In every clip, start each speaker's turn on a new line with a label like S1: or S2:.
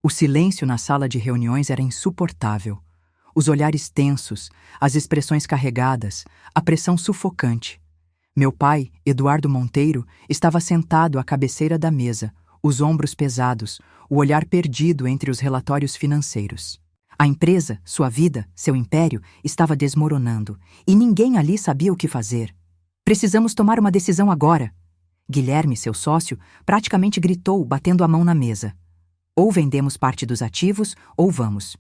S1: O silêncio na sala de reuniões era insuportável. Os olhares tensos, as expressões carregadas, a pressão sufocante. Meu pai, Eduardo Monteiro, estava sentado à cabeceira da mesa, os ombros pesados, o olhar perdido entre os relatórios financeiros. A empresa, sua vida, seu império, estava desmoronando, e ninguém ali sabia o que fazer. Precisamos tomar uma decisão agora. Guilherme, seu sócio, praticamente gritou, batendo a mão na mesa. Ou vendemos parte dos ativos, ou vamos.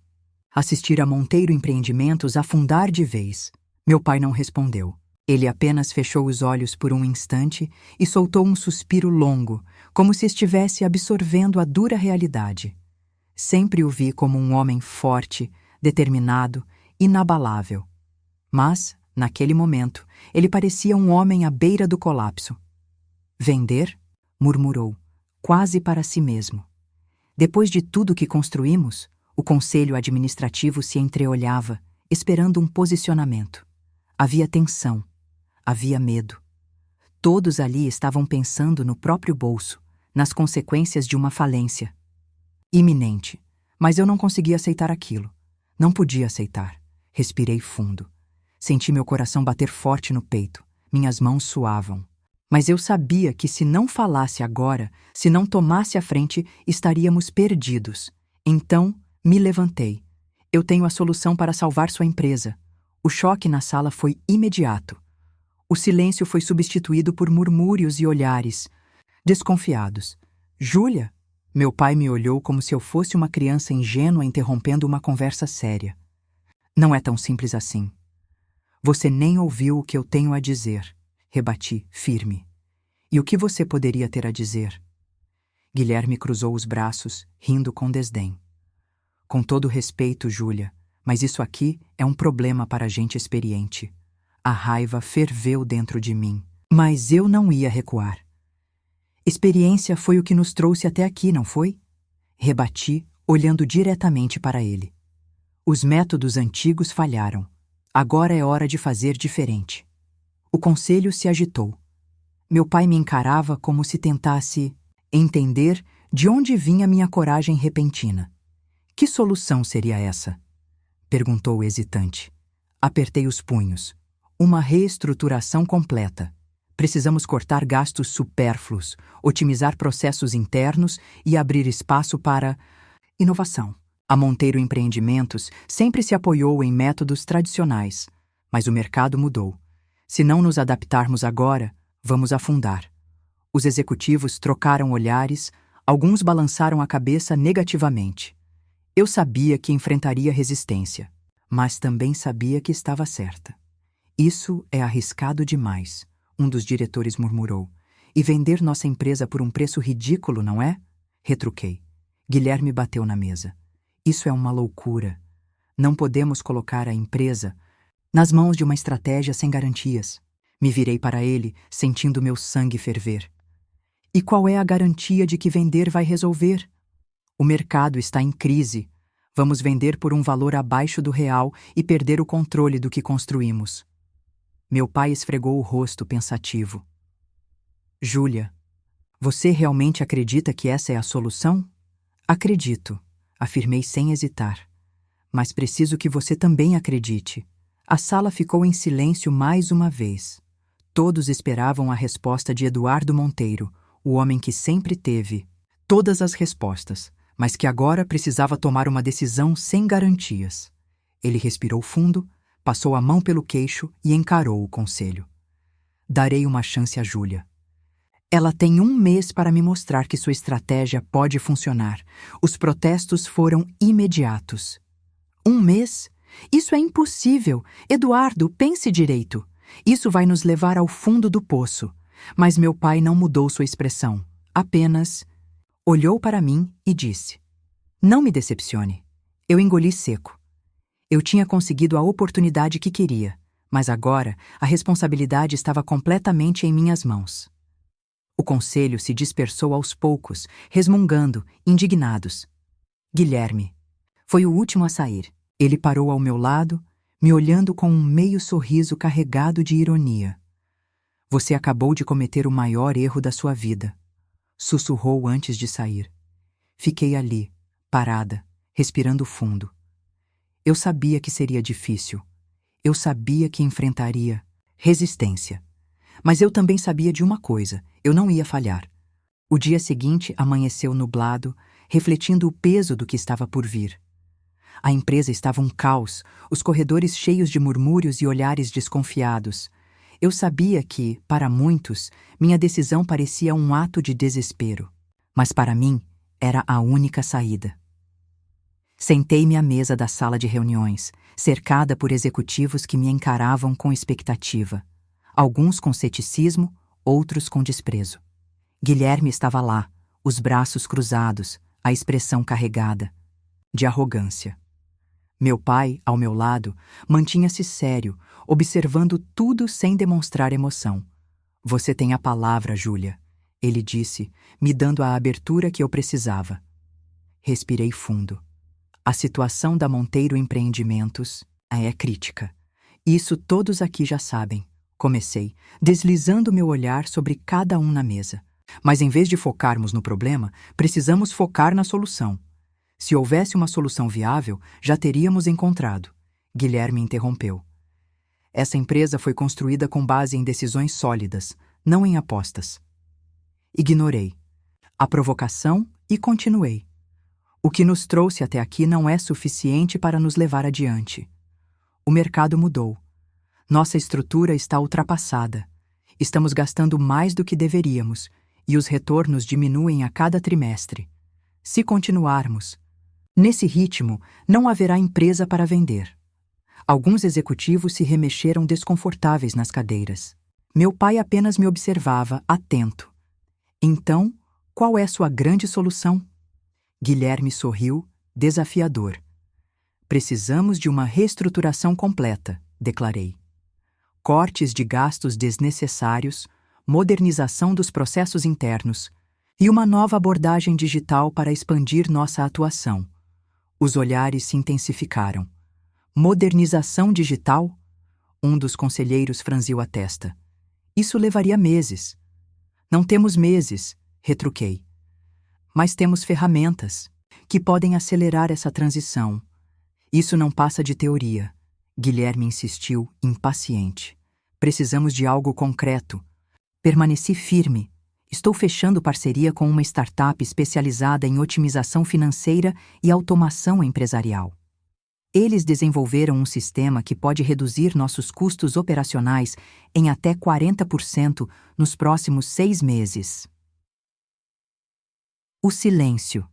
S1: Assistir a Monteiro Empreendimentos afundar de vez. Meu pai não respondeu. Ele apenas fechou os olhos por um instante e soltou um suspiro longo, como se estivesse absorvendo a dura realidade. Sempre o vi como um homem forte, determinado, inabalável. Mas, naquele momento, ele parecia um homem à beira do colapso. Vender? Murmurou, quase para si mesmo. Depois de tudo que construímos, o conselho administrativo se entreolhava, esperando um posicionamento. Havia tensão. Havia medo. Todos ali estavam pensando no próprio bolso, nas consequências de uma falência. Iminente. Mas eu não conseguia aceitar aquilo. Não podia aceitar. Respirei fundo. Senti meu coração bater forte no peito. Minhas mãos suavam. Mas eu sabia que se não falasse agora, se não tomasse a frente, estaríamos perdidos. Então, me levantei. Eu tenho a solução para salvar sua empresa. O choque na sala foi imediato. O silêncio foi substituído por murmúrios e olhares, desconfiados. Júlia? Meu pai me olhou como se eu fosse uma criança ingênua interrompendo uma conversa séria. Não é tão simples assim. Você nem ouviu o que eu tenho a dizer. Rebati, firme. E o que você poderia ter a dizer? Guilherme cruzou os braços, rindo com desdém. Com todo respeito, Júlia, mas isso aqui é um problema para gente experiente. A raiva ferveu dentro de mim, mas eu não ia recuar. Experiência foi o que nos trouxe até aqui, não foi? Rebati, olhando diretamente para ele. Os métodos antigos falharam. Agora é hora de fazer diferente. O conselho se agitou. Meu pai me encarava como se tentasse entender de onde vinha minha coragem repentina. Que solução seria essa? Perguntou hesitante. Apertei os punhos. Uma reestruturação completa. Precisamos cortar gastos supérfluos, otimizar processos internos e abrir espaço para inovação. A Monteiro Empreendimentos sempre se apoiou em métodos tradicionais, mas o mercado mudou. Se não nos adaptarmos agora, vamos afundar. Os executivos trocaram olhares, alguns balançaram a cabeça negativamente. Eu sabia que enfrentaria resistência, mas também sabia que estava certa. Isso é arriscado demais, um dos diretores murmurou. E vender nossa empresa por um preço ridículo, não é? Retruquei. Guilherme bateu na mesa. Isso é uma loucura. Não podemos colocar a empresa nas mãos de uma estratégia sem garantias. Me virei para ele, sentindo meu sangue ferver. E qual é a garantia de que vender vai resolver? O mercado está em crise. Vamos vender por um valor abaixo do real e perder o controle do que construímos. Meu pai esfregou o rosto pensativo. Júlia, você realmente acredita que essa é a solução? Acredito, afirmei sem hesitar. Mas preciso que você também acredite. A sala ficou em silêncio mais uma vez. Todos esperavam a resposta de Eduardo Monteiro, o homem que sempre teve todas as respostas, mas que agora precisava tomar uma decisão sem garantias. Ele respirou fundo, passou a mão pelo queixo e encarou o conselho. Darei uma chance a Júlia. Ela tem 1 mês para me mostrar que sua estratégia pode funcionar. Os protestos foram imediatos. 1 mês? Isso é impossível. Eduardo, pense direito. Isso vai nos levar ao fundo do poço. Mas meu pai não mudou sua expressão. Apenas olhou para mim e disse: Não me decepcione. Eu engoli seco. Eu tinha conseguido a oportunidade que queria, mas agora a responsabilidade estava completamente em minhas mãos. O conselho se dispersou aos poucos, resmungando, indignados. Guilherme foi o último a sair. Ele parou ao meu lado, me olhando com um meio sorriso carregado de ironia. Você acabou de cometer o maior erro da sua vida, sussurrou antes de sair. Fiquei ali, parada, respirando fundo. Eu sabia que seria difícil. Eu sabia que enfrentaria resistência. Mas eu também sabia de uma coisa: eu não ia falhar. O dia seguinte amanheceu nublado, refletindo o peso do que estava por vir. A empresa estava um caos, os corredores cheios de murmúrios e olhares desconfiados. Eu sabia que, para muitos, minha decisão parecia um ato de desespero. Mas para mim, era a única saída. Sentei-me à mesa da sala de reuniões, cercada por executivos que me encaravam com expectativa. Alguns com ceticismo, outros com desprezo. Guilherme estava lá, os braços cruzados, a expressão carregada de arrogância. Meu pai, ao meu lado, mantinha-se sério, observando tudo sem demonstrar emoção. "Você tem a palavra, Júlia", ele disse, me dando a abertura que eu precisava. Respirei fundo. A situação da Monteiro Empreendimentos é crítica. Isso todos aqui já sabem. Comecei, deslizando meu olhar sobre cada um na mesa. Mas em vez de focarmos no problema, precisamos focar na solução. Se houvesse uma solução viável, já teríamos encontrado. Guilherme interrompeu. Essa empresa foi construída com base em decisões sólidas, não em apostas. Ignorei a provocação e continuei. O que nos trouxe até aqui não é suficiente para nos levar adiante. O mercado mudou. Nossa estrutura está ultrapassada. Estamos gastando mais do que deveríamos e os retornos diminuem a cada trimestre. Se continuarmos nesse ritmo, não haverá empresa para vender. Alguns executivos se remexeram desconfortáveis nas cadeiras. Meu pai apenas me observava, atento. Então, qual é sua grande solução? Guilherme sorriu, desafiador. Precisamos de uma reestruturação completa, declarei. Cortes de gastos desnecessários, modernização dos processos internos e uma nova abordagem digital para expandir nossa atuação. Os olhares se intensificaram. Modernização digital? Um dos conselheiros franziu a testa. Isso levaria meses. Não temos meses, retruquei. Mas temos ferramentas que podem acelerar essa transição. Isso não passa de teoria. Guilherme insistiu, impaciente. Precisamos de algo concreto. Permaneci firme. Estou fechando parceria com uma startup especializada em otimização financeira e automação empresarial. Eles desenvolveram um sistema que pode reduzir nossos custos operacionais em até 40% nos próximos 6 meses. O silêncio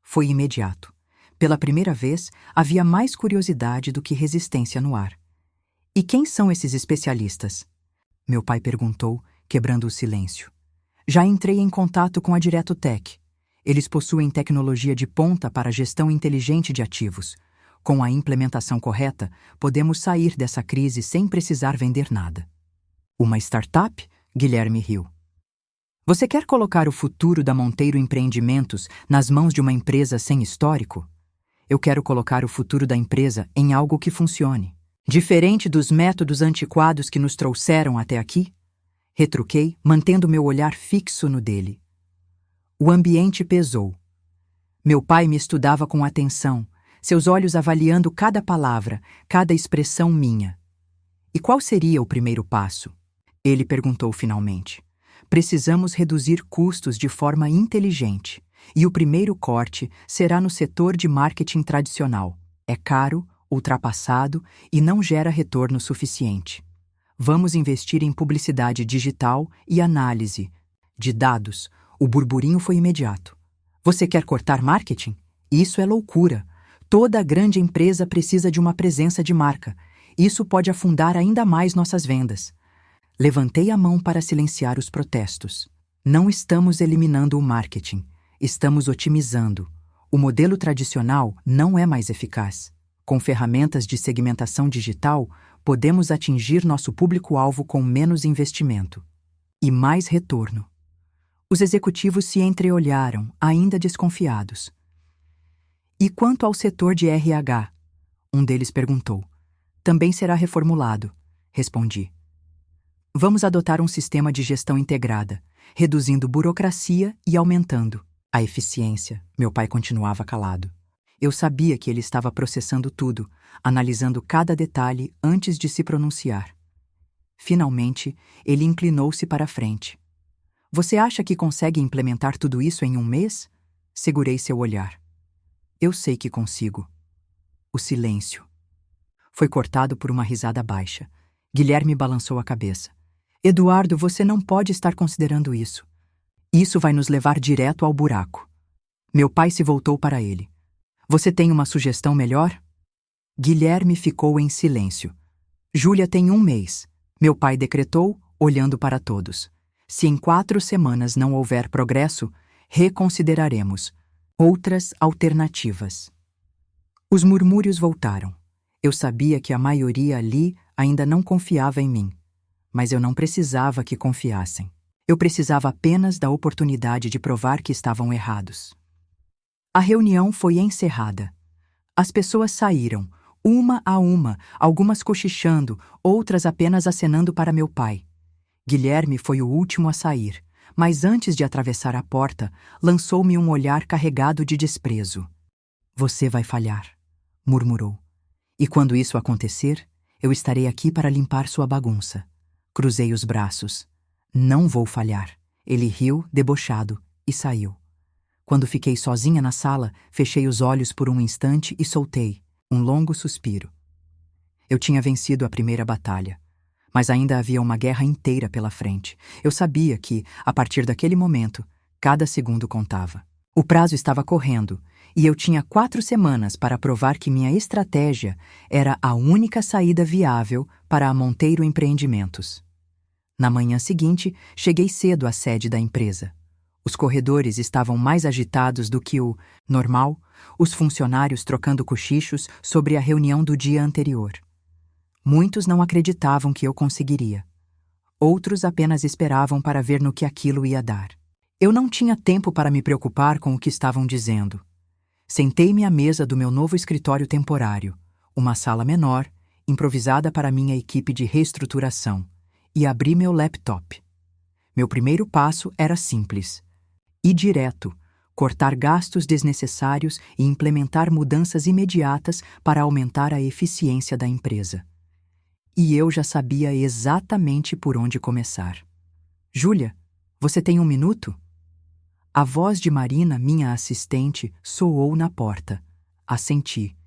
S1: foi imediato. Pela primeira vez, havia mais curiosidade do que resistência no ar. E quem são esses especialistas? Meu pai perguntou, quebrando o silêncio. Já entrei em contato com a Direto Tech. Eles possuem tecnologia de ponta para gestão inteligente de ativos. Com a implementação correta, podemos sair dessa crise sem precisar vender nada. Uma startup? Guilherme riu. Você quer colocar o futuro da Monteiro Empreendimentos nas mãos de uma empresa sem histórico? Eu quero colocar o futuro da empresa em algo que funcione. Diferente dos métodos antiquados que nos trouxeram até aqui? Retruquei, mantendo meu olhar fixo no dele. O ambiente pesou. Meu pai me estudava com atenção, seus olhos avaliando cada palavra, cada expressão minha. E qual seria o primeiro passo? Ele perguntou finalmente. Precisamos reduzir custos de forma inteligente, e o primeiro corte será no setor de marketing tradicional. É caro, ultrapassado e não gera retorno suficiente. Vamos investir em publicidade digital e análise de dados. O burburinho foi imediato. Você quer cortar marketing? Isso é loucura. Toda grande empresa precisa de uma presença de marca. Isso pode afundar ainda mais nossas vendas. Levantei a mão para silenciar os protestos. Não estamos eliminando o marketing. Estamos otimizando. O modelo tradicional não é mais eficaz. Com ferramentas de segmentação digital, podemos atingir nosso público-alvo com menos investimento e mais retorno. Os executivos se entreolharam, ainda desconfiados. E quanto ao setor de RH? Um deles perguntou. Também será reformulado, respondi. Vamos adotar um sistema de gestão integrada, reduzindo burocracia e aumentando A eficiência, meu pai continuava calado. Eu sabia que ele estava processando tudo, analisando cada detalhe antes de se pronunciar. Finalmente, ele inclinou-se para a frente. Você acha que consegue implementar tudo isso em um mês? Segurei seu olhar. Eu sei que consigo. O silêncio. Foi cortado por uma risada baixa. Guilherme balançou a cabeça. Eduardo, você não pode estar considerando isso. Isso vai nos levar direto ao buraco. Meu pai se voltou para ele. Você tem uma sugestão melhor? Guilherme ficou em silêncio. Júlia tem um mês. Meu pai decretou, olhando para todos. Se em 4 semanas não houver progresso, reconsideraremos outras alternativas. Os murmúrios voltaram. Eu sabia que a maioria ali ainda não confiava em mim. Mas eu não precisava que confiassem. Eu precisava apenas da oportunidade de provar que estavam errados. A reunião foi encerrada. As pessoas saíram, uma a uma, algumas cochichando, outras apenas acenando para meu pai. Guilherme foi o último a sair, mas antes de atravessar a porta, lançou-me um olhar carregado de desprezo. Você vai falhar, murmurou. E quando isso acontecer, eu estarei aqui para limpar sua bagunça. Cruzei os braços. Não vou falhar. Ele riu, debochado, e saiu. Quando fiquei sozinha na sala, fechei os olhos por um instante e soltei um longo suspiro. Eu tinha vencido a primeira batalha, mas ainda havia uma guerra inteira pela frente. Eu sabia que, a partir daquele momento, cada segundo contava. O prazo estava correndo, e eu tinha 4 semanas para provar que minha estratégia era a única saída viável para a Monteiro Empreendimentos. Na manhã seguinte, cheguei cedo à sede da empresa. Os corredores estavam mais agitados do que o normal, os funcionários trocando cochichos sobre a reunião do dia anterior. Muitos não acreditavam que eu conseguiria. Outros apenas esperavam para ver no que aquilo ia dar. Eu não tinha tempo para me preocupar com o que estavam dizendo. Sentei-me à mesa do meu novo escritório temporário, uma sala menor, improvisada para minha equipe de reestruturação, e abri meu laptop. Meu primeiro passo era simples. Ir direto, cortar gastos desnecessários e implementar mudanças imediatas para aumentar a eficiência da empresa. E eu já sabia exatamente por onde começar. Júlia, você tem um minuto? A voz de Marina, minha assistente, soou na porta. Assenti.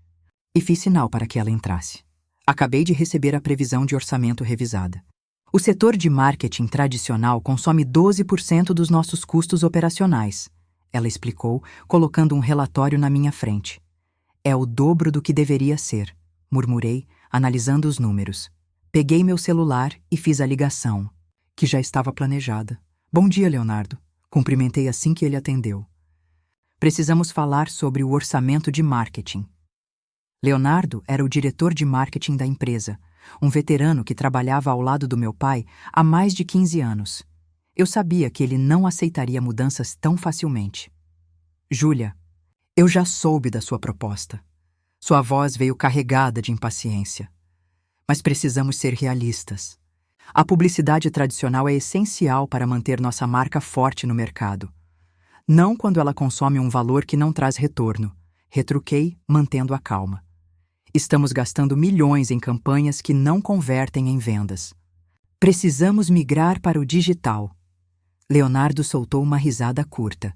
S1: E fiz sinal para que ela entrasse. Acabei de receber a previsão de orçamento revisada. O setor de marketing tradicional consome 12% dos nossos custos operacionais, ela explicou, colocando um relatório na minha frente. É o dobro do que deveria ser, murmurei, analisando os números. Peguei meu celular e fiz a ligação, que já estava planejada. Bom dia, Leonardo. Cumprimentei assim que ele atendeu. Precisamos falar sobre o orçamento de marketing. Leonardo era o diretor de marketing da empresa, um veterano que trabalhava ao lado do meu pai há mais de 15 anos. Eu sabia que ele não aceitaria mudanças tão facilmente. Júlia, eu já soube da sua proposta. Sua voz veio carregada de impaciência. Mas precisamos ser realistas. A publicidade tradicional é essencial para manter nossa marca forte no mercado. Não quando ela consome um valor que não traz retorno. Retruquei, mantendo a calma. Estamos gastando milhões em campanhas que não convertem em vendas. Precisamos migrar para o digital. Leonardo soltou uma risada curta.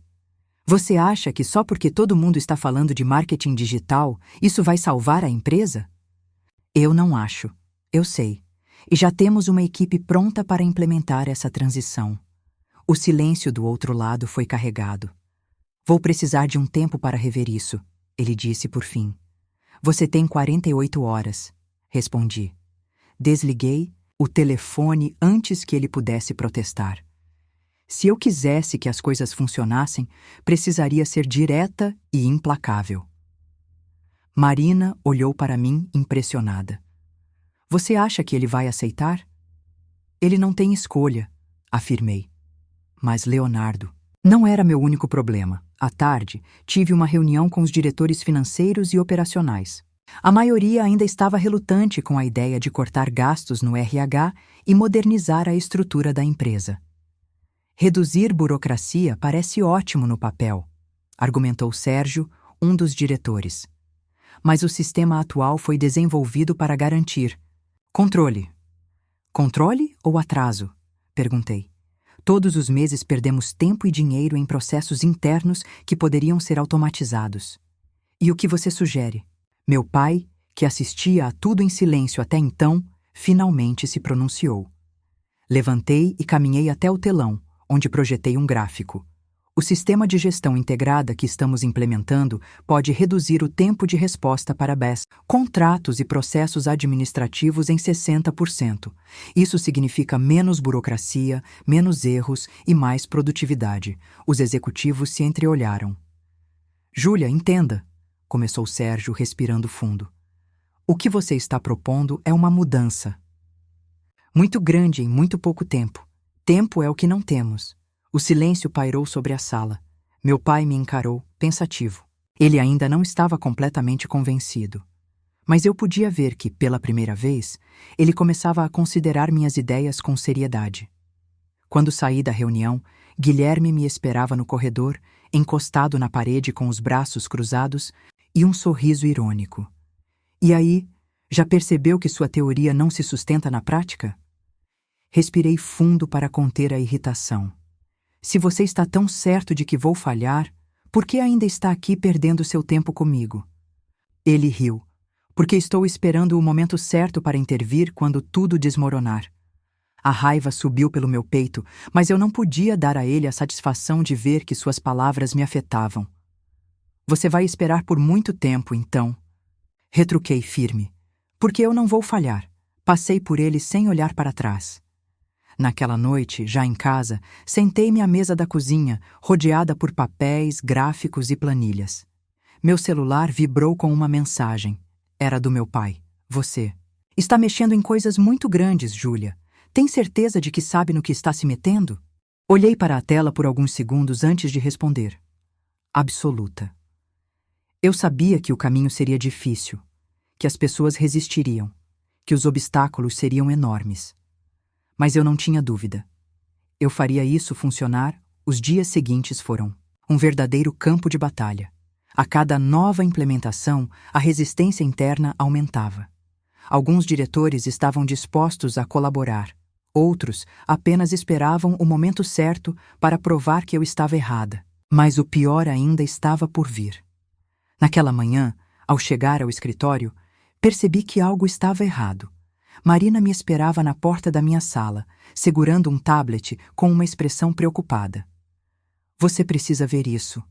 S1: Você acha que só porque todo mundo está falando de marketing digital, isso vai salvar a empresa? Eu não acho. Eu sei. E já temos uma equipe pronta para implementar essa transição. O silêncio do outro lado foi carregado. Vou precisar de um tempo para rever isso, ele disse por fim. Você tem 48 horas, respondi. Desliguei o telefone antes que ele pudesse protestar. Se eu quisesse que as coisas funcionassem, precisaria ser direta e implacável. Marina olhou para mim impressionada. Você acha que ele vai aceitar? Ele não tem escolha, afirmei. Mas Leonardo não era meu único problema. À tarde, tive uma reunião com os diretores financeiros e operacionais. A maioria ainda estava relutante com a ideia de cortar gastos no RH e modernizar a estrutura da empresa. Reduzir burocracia parece ótimo no papel, argumentou Sérgio, um dos diretores. Mas o sistema atual foi desenvolvido para garantir controle. Controle ou atraso? Perguntei. Todos os meses perdemos tempo e dinheiro em processos internos que poderiam ser automatizados. E o que você sugere? Meu pai, que assistia a tudo em silêncio até então, finalmente se pronunciou. Levantei e caminhei até o telão, onde projetei um gráfico. O sistema de gestão integrada que estamos implementando pode reduzir o tempo de resposta para BES, contratos e processos administrativos em 60%. Isso significa menos burocracia, menos erros e mais produtividade. Os executivos se entreolharam. Júlia, entenda, começou Sérgio respirando fundo. O que você está propondo é uma mudança. Muito grande em muito pouco tempo. Tempo é o que não temos. O silêncio pairou sobre a sala. Meu pai me encarou, pensativo. Ele ainda não estava completamente convencido. Mas eu podia ver que, pela primeira vez, ele começava a considerar minhas ideias com seriedade. Quando saí da reunião, Guilherme me esperava no corredor, encostado na parede com os braços cruzados e um sorriso irônico. E aí, já percebeu que sua teoria não se sustenta na prática? Respirei fundo para conter a irritação. Se você está tão certo de que vou falhar, por que ainda está aqui perdendo seu tempo comigo? Ele riu, porque estou esperando o momento certo para intervir quando tudo desmoronar. A raiva subiu pelo meu peito, mas eu não podia dar a ele a satisfação de ver que suas palavras me afetavam. Você vai esperar por muito tempo, então. Retruquei firme, porque eu não vou falhar. Passei por ele sem olhar para trás. Naquela noite, já em casa, sentei-me à mesa da cozinha, rodeada por papéis, gráficos e planilhas. Meu celular vibrou com uma mensagem. Era do meu pai. Você. Está mexendo em coisas muito grandes, Júlia. Tem certeza de que sabe no que está se metendo? Olhei para a tela por alguns segundos antes de responder. Absoluta. Eu sabia que o caminho seria difícil, que as pessoas resistiriam, que os obstáculos seriam enormes. Mas eu não tinha dúvida. Eu faria isso funcionar. Os dias seguintes foram um verdadeiro campo de batalha. A cada nova implementação, a resistência interna aumentava. Alguns diretores estavam dispostos a colaborar. Outros apenas esperavam o momento certo para provar que eu estava errada. Mas o pior ainda estava por vir. Naquela manhã, ao chegar ao escritório, percebi que algo estava errado. Marina me esperava na porta da minha sala, segurando um tablet com uma expressão preocupada. Você precisa ver isso,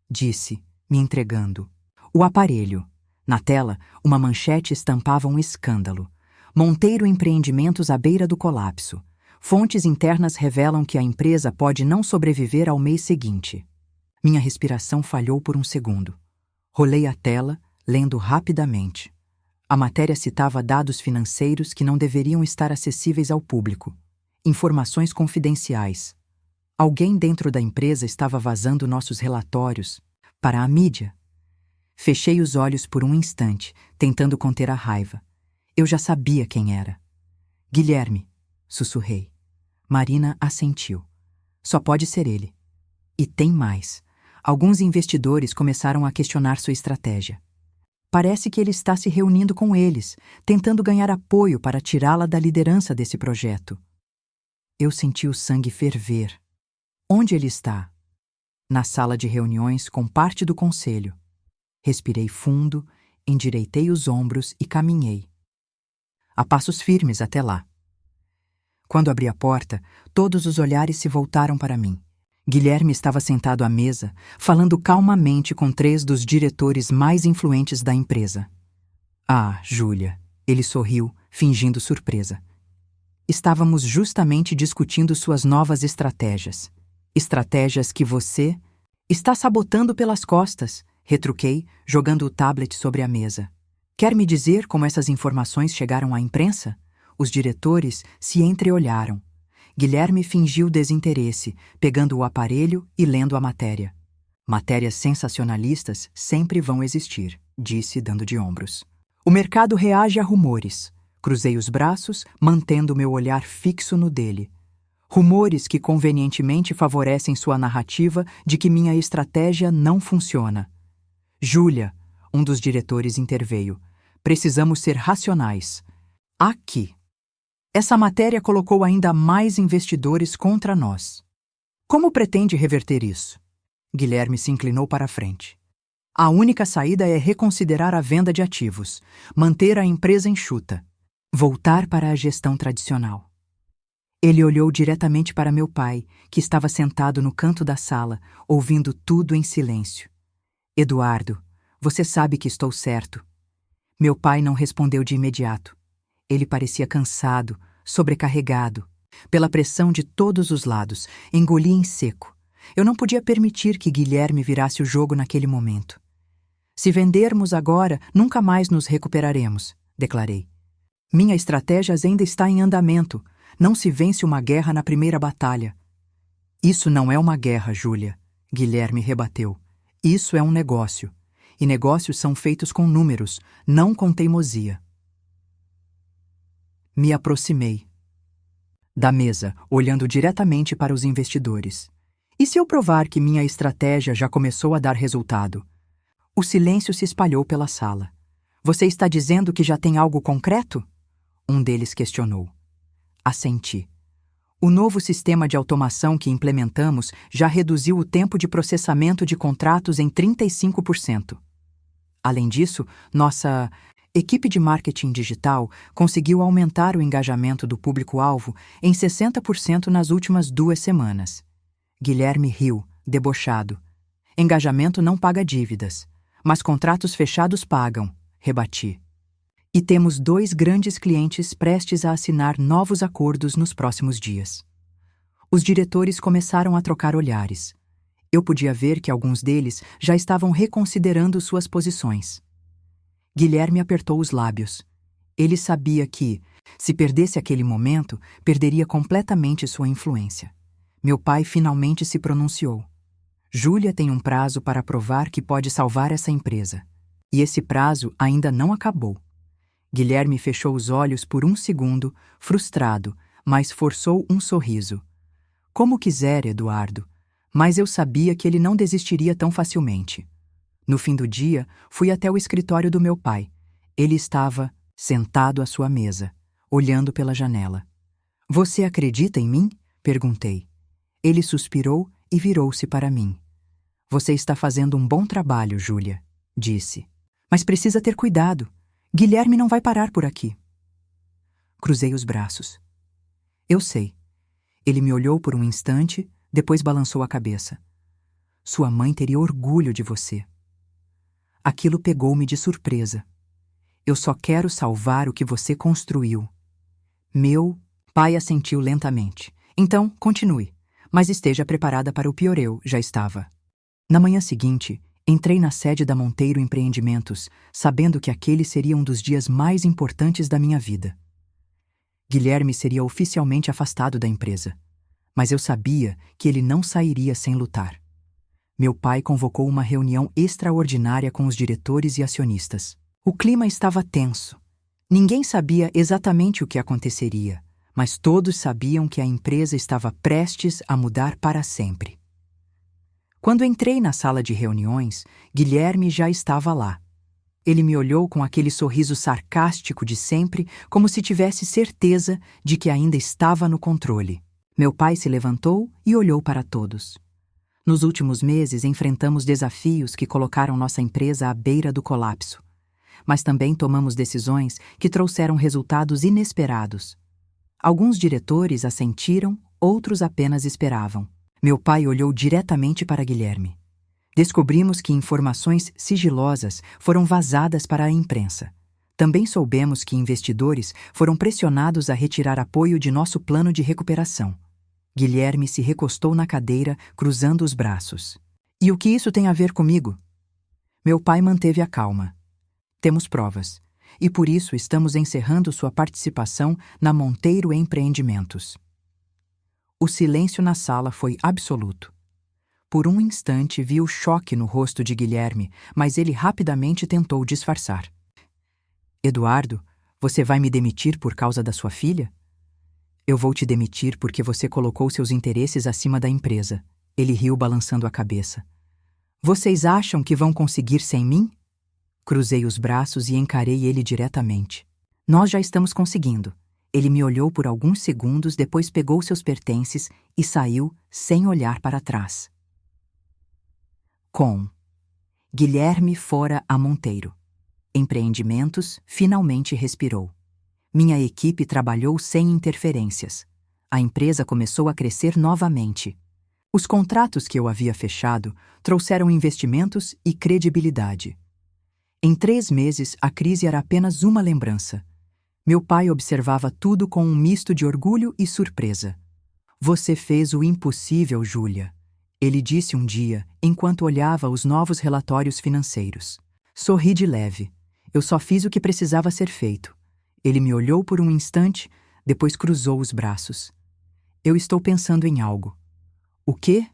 S1: disse, me entregando. O aparelho. Na tela, uma manchete estampava um escândalo. Monteiro Empreendimentos à beira do colapso. Fontes internas revelam que a empresa pode não sobreviver ao mês seguinte. Minha respiração falhou por um segundo. Rolei a tela, lendo rapidamente. A matéria citava dados financeiros que não deveriam estar acessíveis ao público. Informações confidenciais. Alguém dentro da empresa estava vazando nossos relatórios para a mídia. Fechei os olhos por um instante, tentando conter a raiva. Eu já sabia quem era. Guilherme, sussurrei. Marina assentiu. Só pode ser ele. E tem mais. Alguns investidores começaram a questionar sua estratégia. Parece que ele está se reunindo com eles, tentando ganhar apoio para tirá-la da liderança desse projeto. Eu senti o sangue ferver. Onde ele está? Na sala de reuniões com parte do conselho. Respirei fundo, endireitei os ombros e caminhei. A passos firmes até lá. Quando abri a porta, todos os olhares se voltaram para mim. Guilherme estava sentado à mesa, falando calmamente com 3 dos diretores mais influentes da empresa. Ah, Júlia, ele sorriu, fingindo surpresa. Estávamos justamente discutindo suas novas estratégias. Estratégias que você está sabotando pelas costas, retruquei, jogando o tablet sobre a mesa. Quer me dizer como essas informações chegaram à imprensa? Os diretores se entreolharam. Guilherme fingiu desinteresse, pegando o aparelho e lendo a matéria. Matérias sensacionalistas sempre vão existir, disse, dando de ombros. O mercado reage a rumores. Cruzei os braços, mantendo meu olhar fixo no dele. Rumores que convenientemente favorecem sua narrativa de que minha estratégia não funciona. Júlia, um dos diretores interveio. Precisamos ser racionais. Aqui. Essa matéria colocou ainda mais investidores contra nós. Como pretende reverter isso? Guilherme se inclinou para a frente. A única saída é reconsiderar a venda de ativos, manter a empresa enxuta, voltar para a gestão tradicional. Ele olhou diretamente para meu pai, que estava sentado no canto da sala, ouvindo tudo em silêncio. Eduardo, você sabe que estou certo. Meu pai não respondeu de imediato. Ele parecia cansado, sobrecarregado. Pela pressão de todos os lados, engoli em seco. Eu não podia permitir que Guilherme virasse o jogo naquele momento. Se vendermos agora, nunca mais nos recuperaremos, declarei. Minha estratégia ainda está em andamento. Não se vence uma guerra na primeira batalha. Isso não é uma guerra, Júlia, Guilherme rebateu. Isso é um negócio. E negócios são feitos com números, não com teimosia. Me aproximei da mesa, olhando diretamente para os investidores. E se eu provar que minha estratégia já começou a dar resultado? O silêncio se espalhou pela sala. Você está dizendo que já tem algo concreto? Um deles questionou. Assenti. O novo sistema de automação que implementamos já reduziu o tempo de processamento de contratos em 35%. Além disso, nossa equipe de marketing digital conseguiu aumentar o engajamento do público-alvo em 60% nas últimas 2 semanas. Guilherme riu, debochado. Engajamento não paga dívidas, mas contratos fechados pagam, rebati. E temos 2 grandes clientes prestes a assinar novos acordos nos próximos dias. Os diretores começaram a trocar olhares. Eu podia ver que alguns deles já estavam reconsiderando suas posições. Guilherme apertou os lábios. Ele sabia que, se perdesse aquele momento, perderia completamente sua influência. Meu pai finalmente se pronunciou. Júlia tem um prazo para provar que pode salvar essa empresa. E esse prazo ainda não acabou. Guilherme fechou os olhos por um segundo, frustrado, mas forçou um sorriso. Como quiser, Eduardo, mas eu sabia que ele não desistiria tão facilmente. No fim do dia, fui até o escritório do meu pai. Ele estava sentado à sua mesa, olhando pela janela. Você acredita em mim? Perguntei. Ele suspirou e virou-se para mim. Você está fazendo um bom trabalho, Júlia, disse. Mas precisa ter cuidado. Guilherme não vai parar por aqui. Cruzei os braços. Eu sei. Ele me olhou por um instante, depois balançou a cabeça. Sua mãe teria orgulho de você. Aquilo pegou-me de surpresa. Eu só quero salvar o que você construiu. Meu pai assentiu lentamente. Então, continue, mas esteja preparada para o pior. Eu já estava. Na manhã seguinte, entrei na sede da Monteiro Empreendimentos, sabendo que aquele seria um dos dias mais importantes da minha vida. Guilherme seria oficialmente afastado da empresa, mas eu sabia que ele não sairia sem lutar. Meu pai convocou uma reunião extraordinária com os diretores e acionistas. O clima estava tenso. Ninguém sabia exatamente o que aconteceria, mas todos sabiam que a empresa estava prestes a mudar para sempre. Quando entrei na sala de reuniões, Guilherme já estava lá. Ele me olhou com aquele sorriso sarcástico de sempre, como se tivesse certeza de que ainda estava no controle. Meu pai se levantou e olhou para todos. Nos últimos meses, enfrentamos desafios que colocaram nossa empresa à beira do colapso. Mas também tomamos decisões que trouxeram resultados inesperados. Alguns diretores assentiram, outros apenas esperavam. Meu pai olhou diretamente para Guilherme. Descobrimos que informações sigilosas foram vazadas para a imprensa. Também soubemos que investidores foram pressionados a retirar apoio de nosso plano de recuperação. Guilherme se recostou na cadeira, cruzando os braços. E o que isso tem a ver comigo? Meu pai manteve a calma. Temos provas, e por isso estamos encerrando sua participação na Monteiro Empreendimentos. O silêncio na sala foi absoluto. Por um instante vi o choque no rosto de Guilherme, mas ele rapidamente tentou disfarçar. Eduardo, você vai me demitir por causa da sua filha? Eu vou te demitir porque você colocou seus interesses acima da empresa. Ele riu balançando a cabeça. Vocês acham que vão conseguir sem mim? Cruzei os braços e encarei ele diretamente. Nós já estamos conseguindo. Ele me olhou por alguns segundos, depois pegou seus pertences e saiu sem olhar para trás. Com Guilherme fora a Monteiro. Empreendimentos finalmente respirou. Minha equipe trabalhou sem interferências. A empresa começou a crescer novamente. Os contratos que eu havia fechado trouxeram investimentos e credibilidade. Em 3 meses, a crise era apenas uma lembrança. Meu pai observava tudo com um misto de orgulho e surpresa. Você fez o impossível, Júlia. Ele disse um dia, enquanto olhava os novos relatórios financeiros. Sorri de leve. Eu só fiz o que precisava ser feito. Ele me olhou por um instante, depois cruzou os braços. Eu estou pensando em algo. O quê?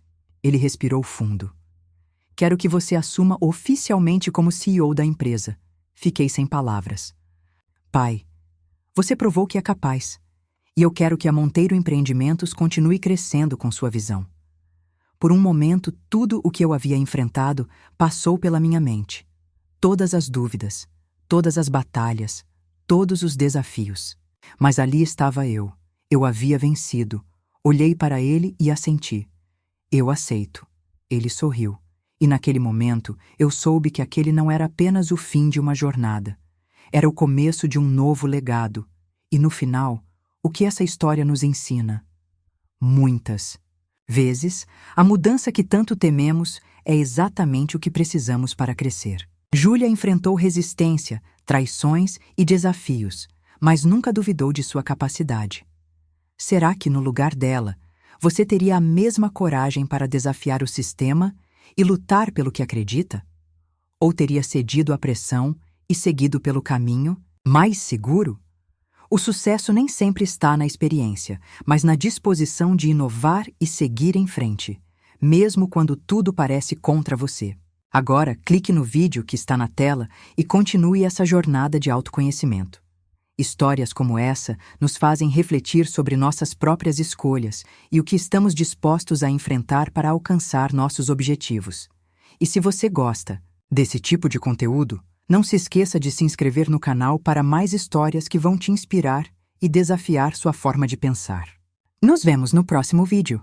S1: Ele respirou fundo. Quero que você assuma oficialmente como CEO da empresa. Fiquei sem palavras. Pai, você provou que é capaz. E eu quero que a Monteiro Empreendimentos continue crescendo com sua visão. Por um momento, tudo o que eu havia enfrentado passou pela minha mente. Todas as dúvidas, todas as batalhas, todos os desafios. Mas ali estava eu. Eu havia vencido. Olhei para ele e assenti. Eu aceito. Ele sorriu. E naquele momento, eu soube que aquele não era apenas o fim de uma jornada. Era o começo de um novo legado. E no final, o que essa história nos ensina? Muitas vezes, a mudança que tanto tememos é exatamente o que precisamos para crescer. Júlia enfrentou resistência, traições e desafios, mas nunca duvidou de sua capacidade. Será que, no lugar dela, você teria a mesma coragem para desafiar o sistema e lutar pelo que acredita? Ou teria cedido à pressão e seguido pelo caminho mais seguro? O sucesso nem sempre está na experiência, mas na disposição de inovar e seguir em frente, mesmo quando tudo parece contra você. Agora, clique no vídeo que está na tela e continue essa jornada de autoconhecimento. Histórias como essa nos fazem refletir sobre nossas próprias escolhas e o que estamos dispostos a enfrentar para alcançar nossos objetivos. E se você gosta desse tipo de conteúdo, não se esqueça de se inscrever no canal para mais histórias que vão te inspirar e desafiar sua forma de pensar. Nos vemos no próximo vídeo.